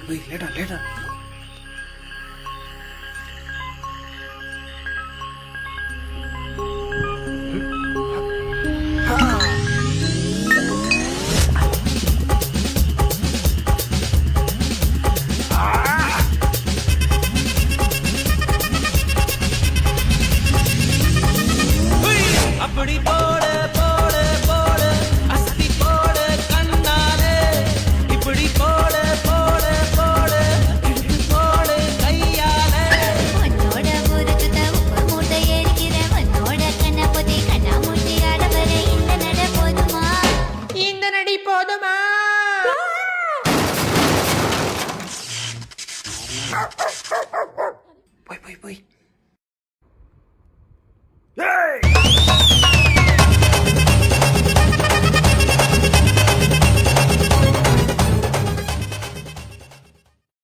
லேட்டா லேட்டா. அப்படி போடு போடு போடு அஸ்தி போடு கண்ணாலே இப்படி போடு போடு போடு இழுத்து போடு கையாலே உன்னோட ஊருக்கு உப்பு மூட்டை ஏறிக்கிற உன்னோட கண்ணை பொத்தி கண்ணா மூட்டி ஆடவர இந்த நட போதுமா இந்த நடி போதுமா? போய் போய் போய்